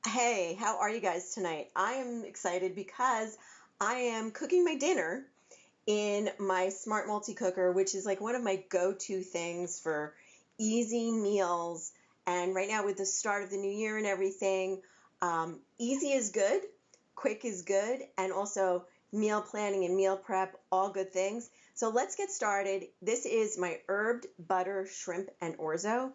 Hey, how are you guys tonight? I am excited because I am cooking my dinner in my Smart Multi-Cooker, which is like one of my go-to things for easy meals. And right now with the start of the new year and everything, easy is good, quick is good, and also meal planning and meal prep, all good things. So let's get started. This is my herbed butter shrimp and orzo.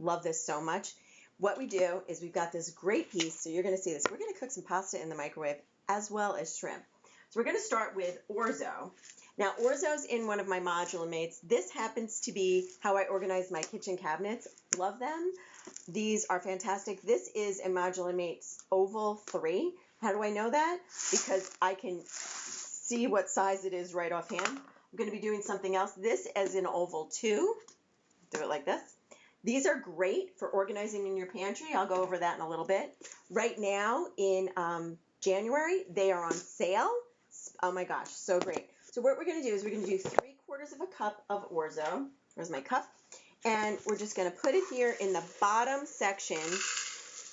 Love this so much. What we do is we've got this great piece, so you're going to see this. We're going to cook some pasta in the microwave as well as shrimp. So we're going to start with orzo. Now, orzo's in one of my modular mates. This happens to be how I organize my kitchen cabinets. Love them. These are fantastic. This is a modular mates oval 3. How do I know that? Because I can see what size it is right offhand. I'm going to be doing something else. This is an oval 2. Do it like this. These are great for organizing in your pantry. I'll go over that in a little bit. Right now in January, they are on sale. Oh my gosh, so great. So what we're going to do is we're going to do 3/4 of a cup of orzo. Where's my cup? And we're just going to put it here in the bottom section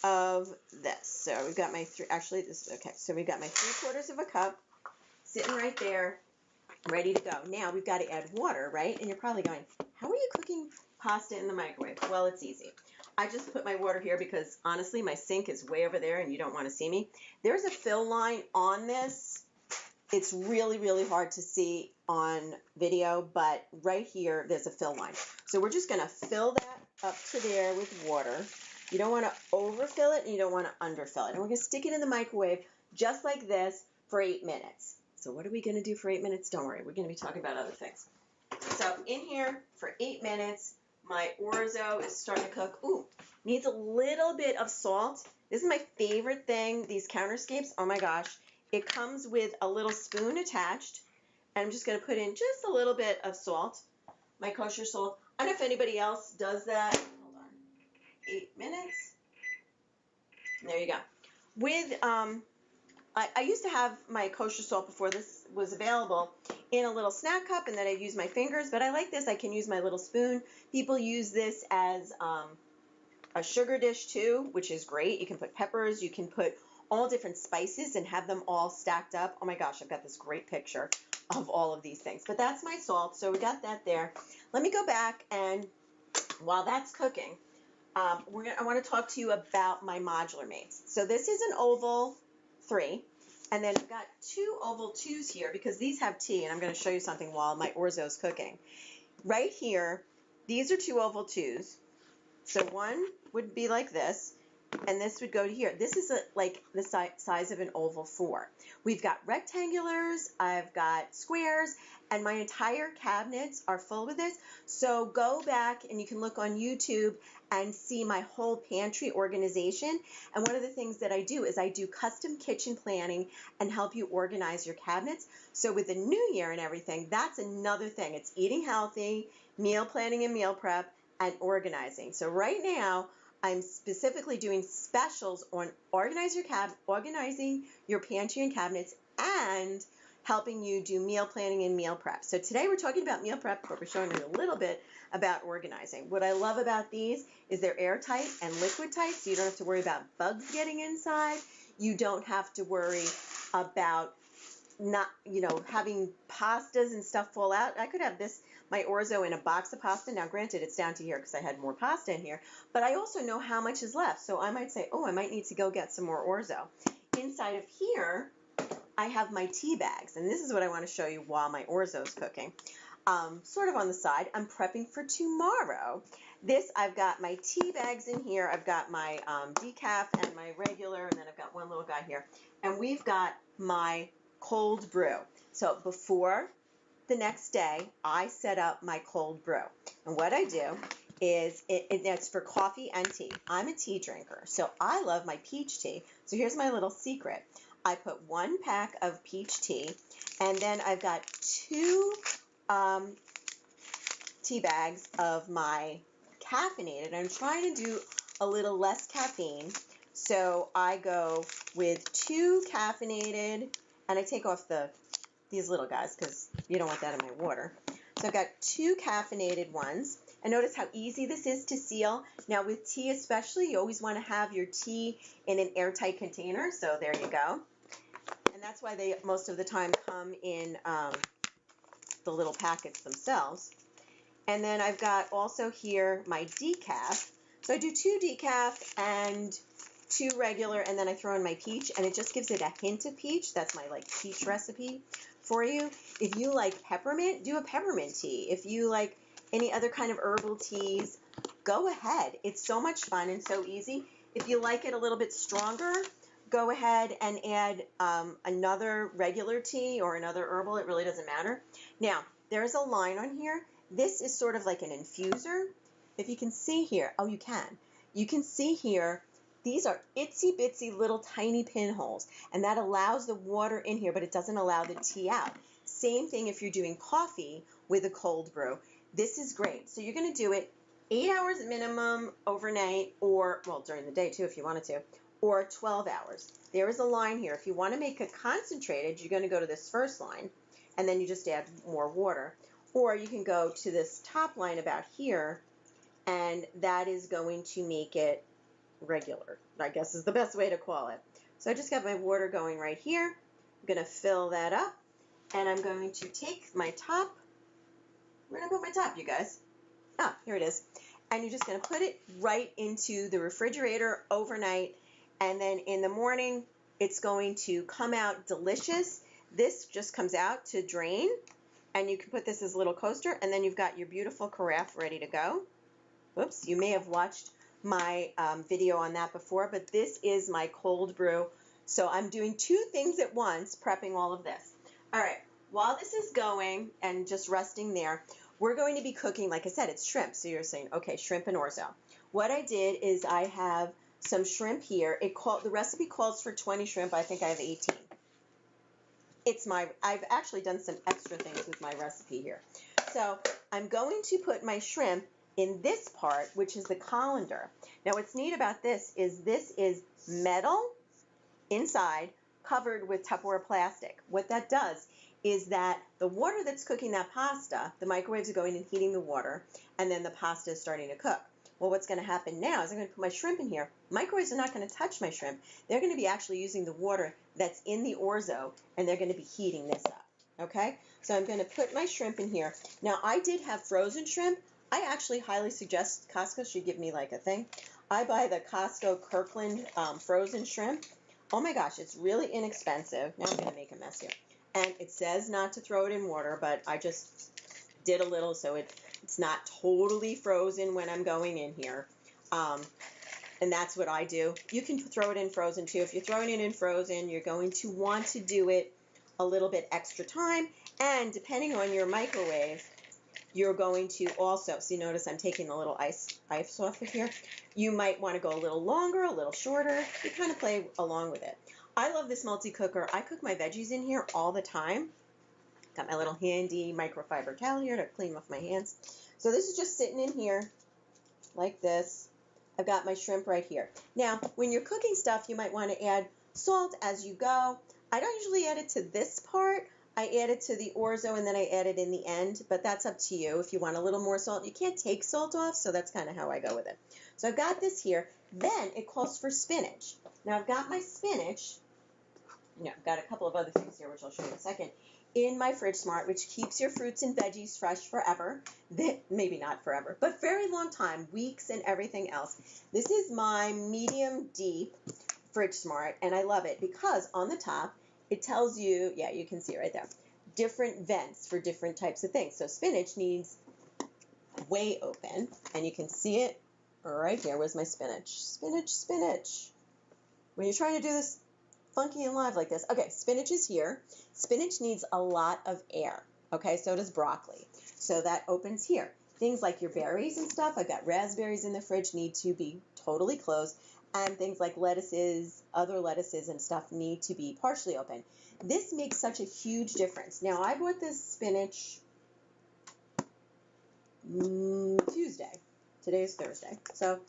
of this. So we've got my so we've got my 3/4 of a cup sitting right there, ready to go. Now we've got to add water, right? And you're probably going, how are you cooking pasta in the microwave? Well, it's easy. I just put my water here because honestly my sink is way over there and you don't want to see me. There's a fill line on this. It's really, really hard to see on video, but right here there's a fill line. So we're just going to fill that up to there with water. You don't want to overfill it and you don't want to underfill it. And we're going to stick it in the microwave just like this for 8 minutes. So what are we going to do for 8 minutes? Don't worry, we're going to be talking about other things. So in here for 8 minutes, my orzo is starting to cook. Ooh, needs a little bit of salt. This is my favorite thing, these counterscapes. Oh my gosh. It comes with a little spoon attached. And I'm just going to put in just a little bit of salt, my kosher salt. I don't know if anybody else does that. Hold on. 8 minutes. There you go. With, I used to have my kosher salt before this was available in a little snack cup, and then I'd use my fingers, but I like this. I can use my little spoon. People use this as a sugar dish too, which is great. You can put peppers, you can put all different spices and have them all stacked up. Oh my gosh, I've got this great picture of all of these things. But that's my salt, so we got that there. Let me go back, and while that's cooking, I want to talk to you about my modular mates. So this is an oval 3. And then I've got 2 oval 2s here because these have tea, and I'm going to show you something while my orzo is cooking. Right here, these are 2 oval 2s. So one would be like this, and this would go to here. This is like the size of an oval 4. We've got rectangulars, I've got squares, and my entire cabinets are full with this. So go back and you can look on YouTube and see my whole pantry organization. And one of the things that I do is I do custom kitchen planning and help you organize your cabinets. So with the new year and everything, that's another thing. It's eating healthy, meal planning and meal prep, and organizing. So right now, I'm specifically doing specials on organizing your pantry and cabinets and helping you do meal planning and meal prep. So today we're talking about meal prep, but we're showing you a little bit about organizing. What I love about these is they're airtight and liquid tight, so you don't have to worry about bugs getting inside. You don't have to worry about not, having pastas and stuff fall out. I could have my orzo in a box of pasta. Now, granted, it's down to here because I had more pasta in here, but I also know how much is left. So I might say, oh, I might need to go get some more orzo. Inside of here, I have my tea bags, and this is what I want to show you while my orzo is cooking. Sort of on the side, I'm prepping for tomorrow. I've got my tea bags in here. I've got my decaf and my regular, and then I've got one little guy here. And we've got my cold brew. So before the next day, I set up my cold brew. And what I do is, it's for coffee and tea. I'm a tea drinker, so I love my peach tea. So here's my little secret. I put 1 pack of peach tea, and then I've got 2 tea bags of my caffeinated. I'm trying to do a little less caffeine, so I go with 2 caffeinated, and I take off these little guys because you don't want that in my water. So I've got 2 caffeinated ones, And notice how easy this is to seal. Now with tea especially, you always want to have your tea in an airtight container. So there you go. And that's why they most of the time come in the little packets themselves. And then I've got also here my decaf. So I do 2 decaf and 2 regular, and then I throw in my peach, and it just gives it a hint of peach. That's my like peach recipe for you. If you like peppermint, do a peppermint tea. If you like any other kind of herbal teas, go ahead. It's so much fun and so easy. If you like it a little bit stronger, go ahead and add another regular tea or another herbal. It really doesn't matter. Now, there's a line on here. This is sort of like an infuser. If you can see here, oh, you can. You can see here, these are itsy bitsy little tiny pinholes, and that allows the water in here, but it doesn't allow the tea out. Same thing if you're doing coffee with a cold brew. This is great. So you're going to do it 8 hours minimum overnight, or, well, during the day too if you wanted to, or 12 hours. There is a line here. If you want to make it concentrated, you're going to go to this first line, and then you just add more water. Or you can go to this top line about here, and that is going to make it regular, I guess is the best way to call it. So I just got my water going right here. I'm going to fill that up, and I'm going to take my top. Where did I put my top, you guys? Ah, here it is. And you're just going to put it right into the refrigerator overnight, and then in the morning, it's going to come out delicious. This just comes out to drain, and you can put this as a little coaster, and then you've got your beautiful carafe ready to go. Oops, you may have watched my video on that before, but this is my cold brew. So I'm doing 2 things at once, prepping all of this. All right, while this is going and just resting there, we're going to be cooking, like I said, it's shrimp. So you're saying, okay, shrimp and orzo. What I did is I have some shrimp here. The recipe calls for 20 shrimp. I think I have 18. I've actually done some extra things with my recipe here. So I'm going to put my shrimp in this part, which is the colander. Now what's neat about this is metal inside covered with Tupperware plastic. What that does is that the water that's cooking that pasta, the microwaves are going and heating the water, and then the pasta is starting to cook. Well, what's going to happen now is I'm going to put my shrimp in here. Microwaves are not going to touch my shrimp. They're going to be actually using the water that's in the orzo, and they're going to be heating this up. Okay? So I'm going to put my shrimp in here. Now, I did have frozen shrimp. I actually highly suggest Costco should give me like a thing. I buy the Costco Kirkland frozen shrimp. Oh my gosh, it's really inexpensive. Now I'm going to make a mess here. And it says not to throw it in water, but I just did a little so it's not totally frozen when I'm going in here. And that's what I do. You can throw it in frozen too. If you're throwing it in frozen, you're going to want to do it a little bit extra time. And depending on your microwave, you're going to also, see, notice I'm taking a little ice off of here. You might want to go a little longer, a little shorter. You kind of play along with it. I love this multi-cooker. I cook my veggies in here all the time. Got my little handy microfiber towel here to clean off my hands. So this is just sitting in here like this. I've got my shrimp right here. Now, when you're cooking stuff, you might want to add salt as you go. I don't usually add it to this part. I add it to the orzo, and then I add it in the end, but that's up to you. If you want a little more salt, you can't take salt off, so that's kind of how I go with it. So I've got this here. Then it calls for spinach. Now, I've got my spinach. I've got a couple of other things here, which I'll show you in a second, in my Fridge Smart, which keeps your fruits and veggies fresh forever. Maybe not forever, but very long time, weeks and everything else. This is my medium deep Fridge Smart, and I love it because on the top, it tells you, yeah, you can see it right there, different vents for different types of things. So spinach needs way open, and you can see it right here. Where's my spinach? Spinach, spinach. When you're trying to do this funky and live like this. Okay, spinach is here. Spinach needs a lot of air. Okay, so does broccoli. So that opens here. Things like your berries and stuff, I've got raspberries in the fridge, need to be totally closed. And things like lettuces, other lettuces and stuff need to be partially open. This makes such a huge difference. Now, I bought this spinach Tuesday. Today is Thursday. So,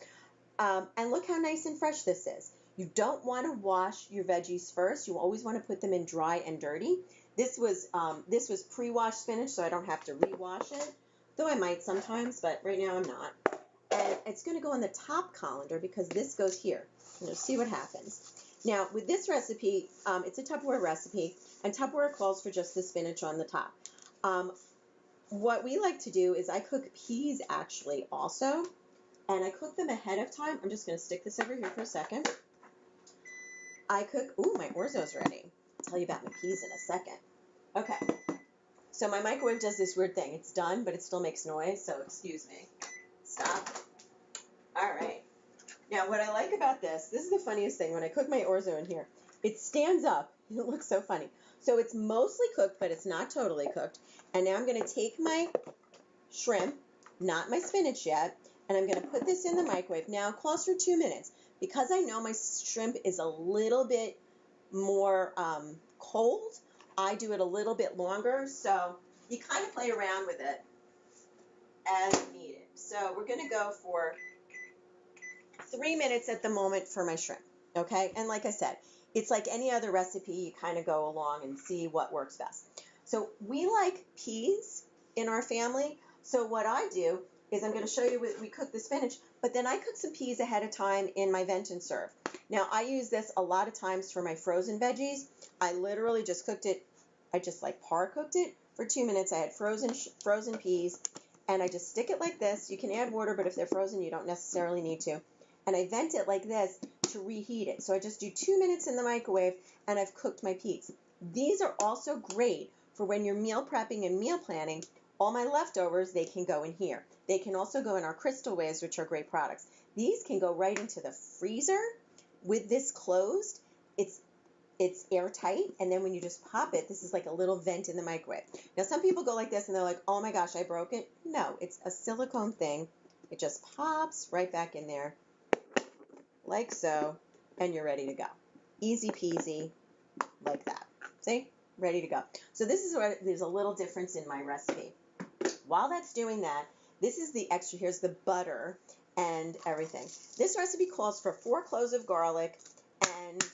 and look how nice and fresh this is. You don't want to wash your veggies first. You always want to put them in dry and dirty. This was pre-washed spinach, so I don't have to re-wash it. though I might sometimes, but right now I'm not. And it's going to go in the top colander because this goes here. You'll see what happens. Now, with this recipe, it's a Tupperware recipe, and Tupperware calls for just the spinach on the top. What we like to do is I cook peas actually also, and I cook them ahead of time. I'm just going to stick this over here for a second. I cook, ooh, my orzo's ready. I'll tell you about my peas in a second. Okay, so my microwave does this weird thing. It's done, but it still makes noise, so excuse me. Stop. All right. Now, what I like about this is the funniest thing. When I cook my orzo in here, it stands up. It looks so funny. So it's mostly cooked, but it's not totally cooked. And now I'm going to take my shrimp, not my spinach yet, and I'm going to put this in the microwave. Now, it calls for 2 minutes. Because I know my shrimp is a little bit more cold, I do it a little bit longer. So you kind of play around with it as you need it. So we're going to go for 3 minutes at the moment for my shrimp, okay? And like I said, it's like any other recipe. You kind of go along and see what works best. So we like peas in our family. So what I do is I'm going to show you we cook the spinach, but then I cook some peas ahead of time in my vent and serve. Now, I use this a lot of times for my frozen veggies. I literally just cooked it. I just like par cooked it for 2 minutes. I had frozen peas, and I just stick it like this. You can add water, but if they're frozen, you don't necessarily need to. And I vent it like this to reheat it. So I just do 2 minutes in the microwave, and I've cooked my peas. These are also great for when you're meal prepping and meal planning. All my leftovers, they can go in here. They can also go in our Crystal Waves, which are great products. These can go right into the freezer with this closed. It's airtight, and then when you just pop it, this is like a little vent in the microwave. Now, some people go like this, and they're like, oh my gosh, I broke it. No, it's a silicone thing. It just pops right back in there, like so, and you're ready to go. Easy peasy, like that. See? Ready to go. So this is where there's a little difference in my recipe. While that's doing that, this is the extra. Here's the butter and everything. This recipe calls for 4 cloves of garlic and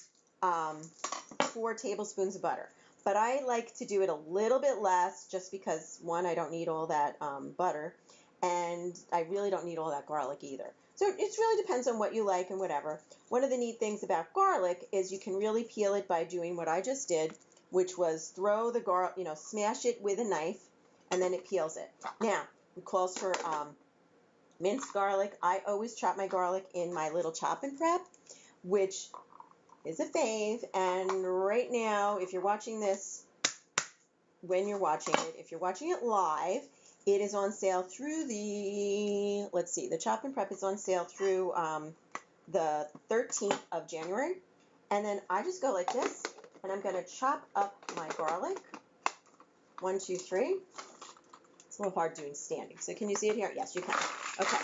4 tablespoons of butter. But I like to do it a little bit less just because, one, I don't need all that butter, and I really don't need all that garlic either. So it really depends on what you like and whatever. One of the neat things about garlic is you can really peel it by doing what I just did, which was throw the garlic, smash it with a knife, and then it peels it. Now, it calls for minced garlic. I always chop my garlic in my little chop and prep, which is a fave. And right now, if you're watching this, when you're watching it, if you're watching it live, it is on sale through the, the chop and prep is on sale through the 13th of January. And then I just go like this, and I'm going to chop up my garlic. 1, 2, 3. It's a little hard doing standing. So can you see it here? Yes, you can. Okay.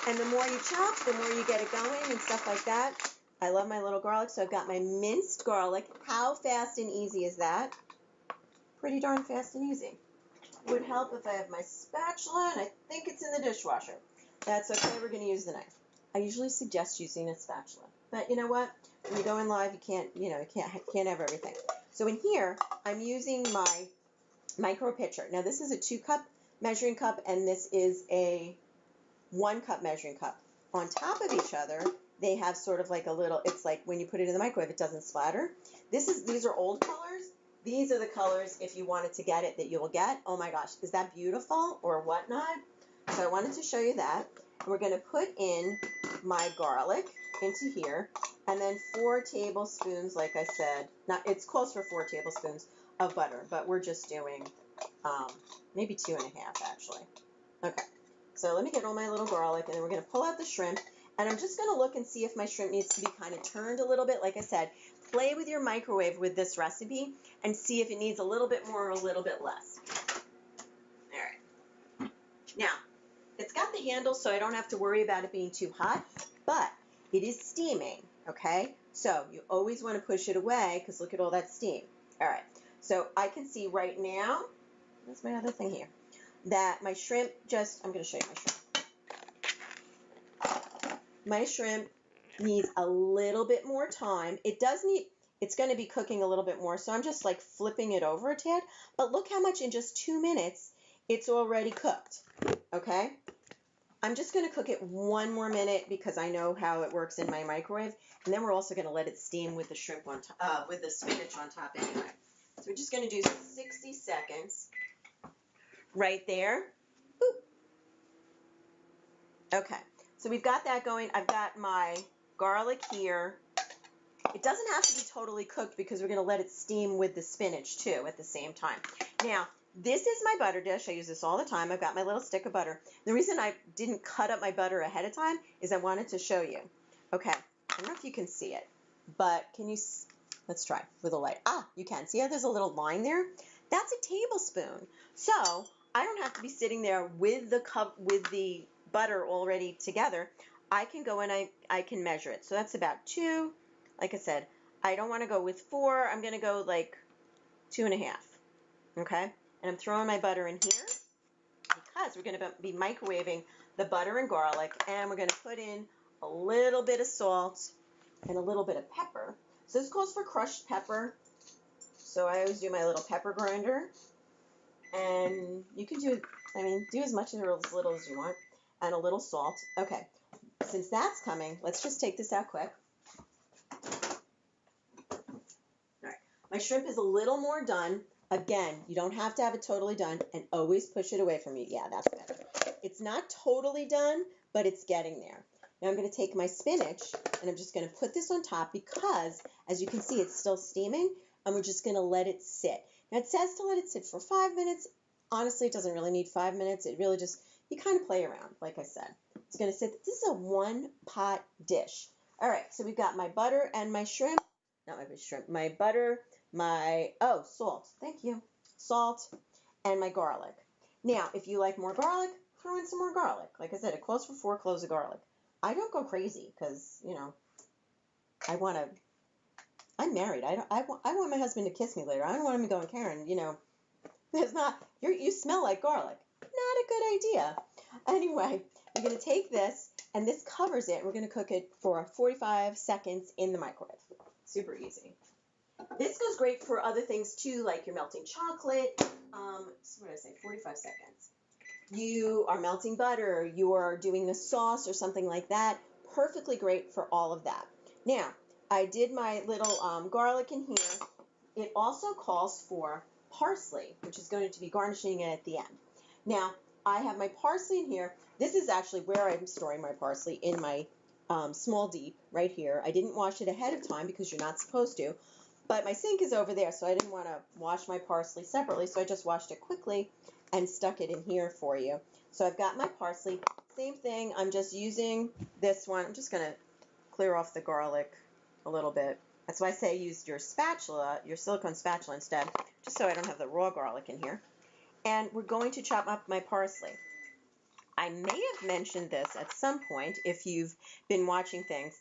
And the more you chop, the more you get it going and stuff like that. I love my little garlic, so I've got my minced garlic. How fast and easy is that? Pretty darn fast and easy. Would help if I have my spatula, and I think it's in the dishwasher. That's okay. We're going to use the knife. I usually suggest using a spatula, but you know what? When you go in live, you can't have everything. So in here, I'm using my micro pitcher. Now this is a 2-cup measuring cup, and this is a 1-cup measuring cup. On top of each other, they have sort of like a little. It's like when you put it in the microwave, it doesn't splatter. These are old colors. These are the colors, if you wanted to get it, that you will get. Oh my gosh, is that beautiful or whatnot? So I wanted to show you that. We're going to put in my garlic into here, and then 4 tablespoons, like I said. It's close for 4 tablespoons of butter, but we're just doing maybe 2.5 actually. Okay, so let me get all my little garlic, and then we're going to pull out the shrimp, and I'm just going to look and see if my shrimp needs to be kind of turned a little bit. Like I said, play with your microwave with this recipe and see if it needs a little bit more or a little bit less. All right. Now, it's got the handle, so I don't have to worry about it being too hot, but it is steaming, okay? So you always want to push it away because look at all that steam. All right. So I can see right now, that's my other thing here, that my shrimp I'm going to show you my shrimp. My shrimp needs a little bit more time. It's going to be cooking a little bit more, so I'm just like flipping it over a tad. But look how much in just 2 minutes it's already cooked, okay? I'm just going to cook it 1 more minute because I know how it works in my microwave, and then we're also going to let it steam with the shrimp on top, with the spinach on top anyway. So we're just going to do 60 seconds right there. Boop. Okay, so we've got that going. I've got my garlic here. It doesn't have to be totally cooked because we're going to let it steam with the spinach too at the same time. Now, this is my butter dish. I use this all the time. I've got my little stick of butter. The reason I didn't cut up my butter ahead of time is I wanted to show you. Okay, I don't know if you can see it, but can you, let's try with a light. Ah, you can. See how there's a little line there? That's a tablespoon. So I don't have to be sitting there with the cup, with the butter already together. I can go and I can measure it. So that's about 2. Like I said, I don't want to go with 4. I'm going to go like 2.5. Okay? And I'm throwing my butter in here because we're going to be microwaving the butter and garlic, and we're going to put in a little bit of salt and a little bit of pepper. So this calls for crushed pepper. So I always do my little pepper grinder. And you can do, do as much or as little as you want. And a little salt. Okay. Since that's coming, let's just take this out quick. My shrimp is a little more done. Again, you don't have to have it totally done, and always push it away from you. Yeah, that's better. It's not totally done, but it's getting there. Now I'm going to take my spinach, and I'm just going to put this on top because, as you can see, it's still steaming, and we're just going to let it sit. Now it says to let it sit for 5 minutes. Honestly, it doesn't really need 5 minutes. It really just, you kind of play around, like I said. It's going to sit. This is a 1-pot dish. All right, so we've got my butter and my shrimp. Not my shrimp, my butter, salt, thank you, salt, and my garlic. Now, if you like more garlic, throw in some more garlic. Like I said, it calls for 4 cloves of garlic. I don't go crazy because, I'm married. I want my husband to kiss me later. I don't want him going, Karen, you smell like garlic. Not a good idea. Anyway, we're going to take this, and this covers it. We're going to cook it for 45 seconds in the microwave. Super easy. This goes great for other things too, like you're melting chocolate. What did I say? 45 seconds. You are melting butter. You are doing a sauce or something like that. Perfectly great for all of that. Now, I did my little garlic in here. It also calls for parsley, which is going to be garnishing it at the end. Now, I have my parsley in here. This is actually where I'm storing my parsley, in my small deep right here. I didn't wash it ahead of time because you're not supposed to, but my sink is over there, so I didn't want to wash my parsley separately, so I just washed it quickly and stuck it in here for you. So I've got my parsley. Same thing, I'm just using this one. I'm just going to clear off the garlic a little bit. That's why I say use your spatula, your silicone spatula instead, just so I don't have the raw garlic in here. And we're going to chop up my parsley. I may have mentioned this at some point if you've been watching things.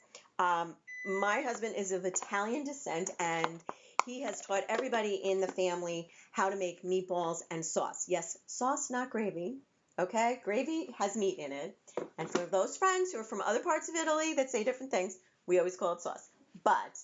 My husband is of Italian descent, and he has taught everybody in the family how to make meatballs and sauce. Yes, sauce, not gravy. Okay? Gravy has meat in it. And for those friends who are from other parts of Italy that say different things, we always call it sauce. But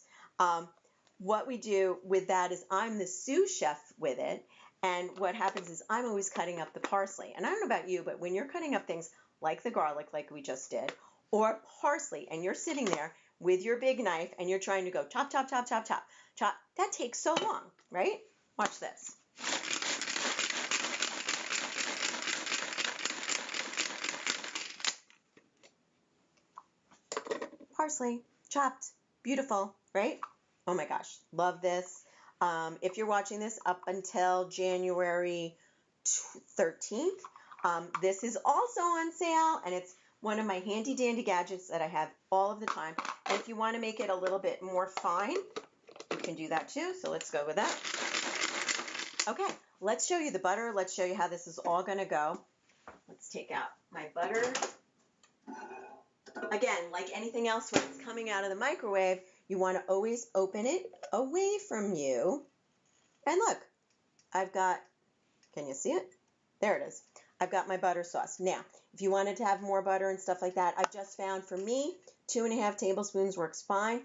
what we do with that is I'm the sous chef with it. And what happens is I'm always cutting up the parsley. And I don't know about you, but when you're cutting up things like the garlic, like we just did, or parsley, and you're sitting there with your big knife and you're trying to go chop, chop, chop, chop, chop, chop, that takes so long, right? Watch this. Parsley, chopped, beautiful, right? Oh my gosh, love this. If you're watching this up until January 13th, this is also on sale, and it's one of my handy dandy gadgets that I have all of the time. And if you want to make it a little bit more fine, you can do that too. So let's go with that. Okay, let's show you the butter. Let's show you how this is all going to go. Let's take out my butter. Again, like anything else when it's coming out of the microwave, you want to always open it away from you. And look, I've got, can you see it? There it is. I've got my butter sauce. Now, if you wanted to have more butter and stuff like that, I've just found for me, 2.5 tablespoons works fine.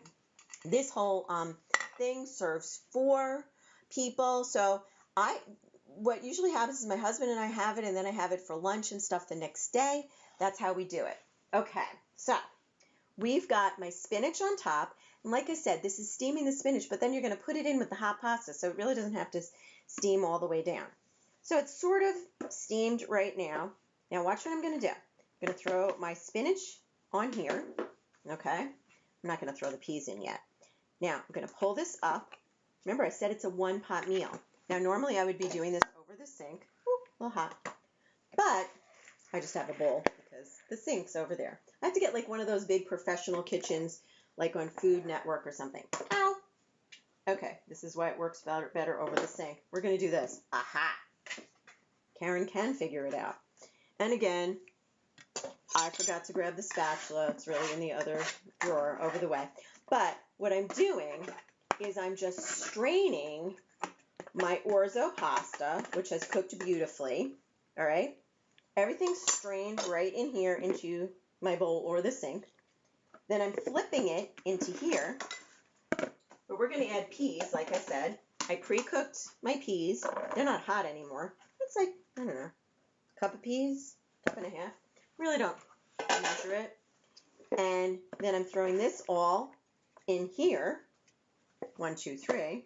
This whole thing serves 4 people. So what usually happens is my husband and I have it, and then I have it for lunch and stuff the next day. That's how we do it. Okay, so we've got my spinach on top. And like I said, this is steaming the spinach, but then you're going to put it in with the hot pasta, so it really doesn't have to steam all the way down. So it's sort of steamed right now. Now watch what I'm going to do. I'm going to throw my spinach on here. Okay, I'm not going to throw the peas in yet. Now I'm going to pull this up. Remember, I said it's a one-pot meal. Now normally I would be doing this over the sink. Ooh, a little hot. But I just have a bowl because the sink's over there. I have to get like one of those big professional kitchens like on Food Network or something. Ow! Okay, this is why it works better over the sink. We're going to do this. Aha! Karen can figure it out. And again, I forgot to grab the spatula. It's really in the other drawer over the way. But what I'm doing is I'm just straining my orzo pasta, which has cooked beautifully. All right? Everything's strained right in here into my bowl or the sink. Then I'm flipping it into here. But we're going to add peas, like I said. I pre-cooked my peas. They're not hot anymore. It's like, I don't know, a cup of peas, cup and a half. Really don't measure it. And then I'm throwing this all in here. 1, 2, 3.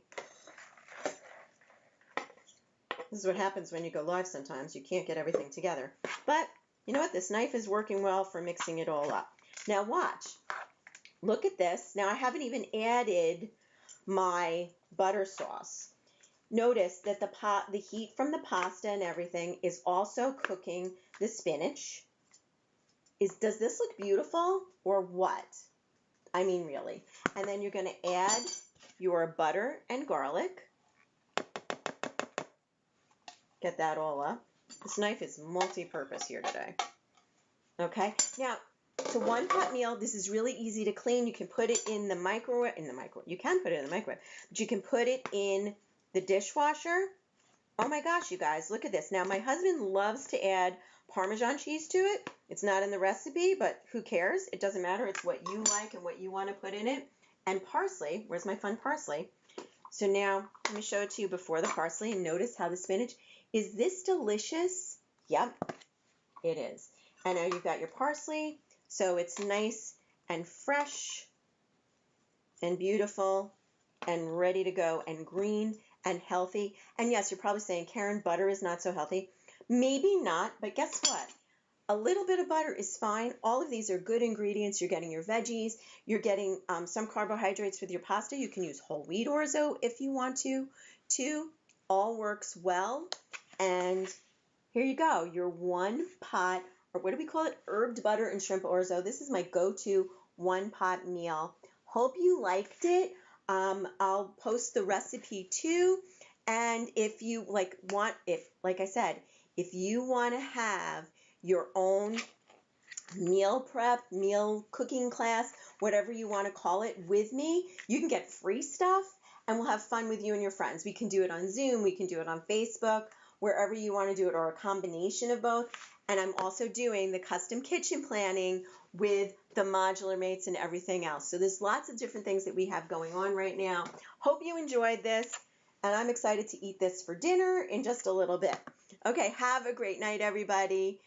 This is what happens when you go live sometimes. You can't get everything together. But you know what? This knife is working well for mixing it all up. Now watch. Look at this. Now I haven't even added my butter sauce. Notice that the heat from the pasta and everything is also cooking the spinach. Does this look beautiful or what? I mean, really. And then you're going to add your butter and garlic. Get that all up. This knife is multi-purpose here today. Okay. Now, it's a one-pot meal. This is really easy to clean. You can put it in the microwave. You can put it in the microwave, but you can put it in the dishwasher. Oh my gosh, you guys, look at this. Now, my husband loves to add Parmesan cheese to it. It's not in the recipe, but who cares? It doesn't matter. It's what you like and what you want to put in it. And parsley. Where's my fun parsley? So now, let me show it to you before the parsley, and notice how the spinach. Is this delicious? Yep, it is. And now you've got your parsley, so it's nice and fresh and beautiful and ready to go and green and healthy. And yes, you're probably saying, Karen, butter is not so healthy. Maybe not, but guess what? A little bit of butter is fine. All of these are good ingredients. You're getting your veggies. You're getting some carbohydrates with your pasta. You can use whole wheat orzo if you want to. Too, all works well. And here you go, your one pot, or what do we call it? Herbed butter and shrimp orzo. This is my go-to one-pot meal. Hope you liked it. I'll post the recipe too. And if you like I said, if you want to have your own meal prep, meal cooking class, whatever you want to call it, with me, you can get free stuff and we'll have fun with you and your friends. We can do it on Zoom, we can do it on Facebook, wherever you want to do it, or a combination of both. And I'm also doing the custom kitchen planning with the modular mates and everything else. So there's lots of different things that we have going on right now. Hope you enjoyed this, and I'm excited to eat this for dinner in just a little bit. Okay, have a great night, everybody.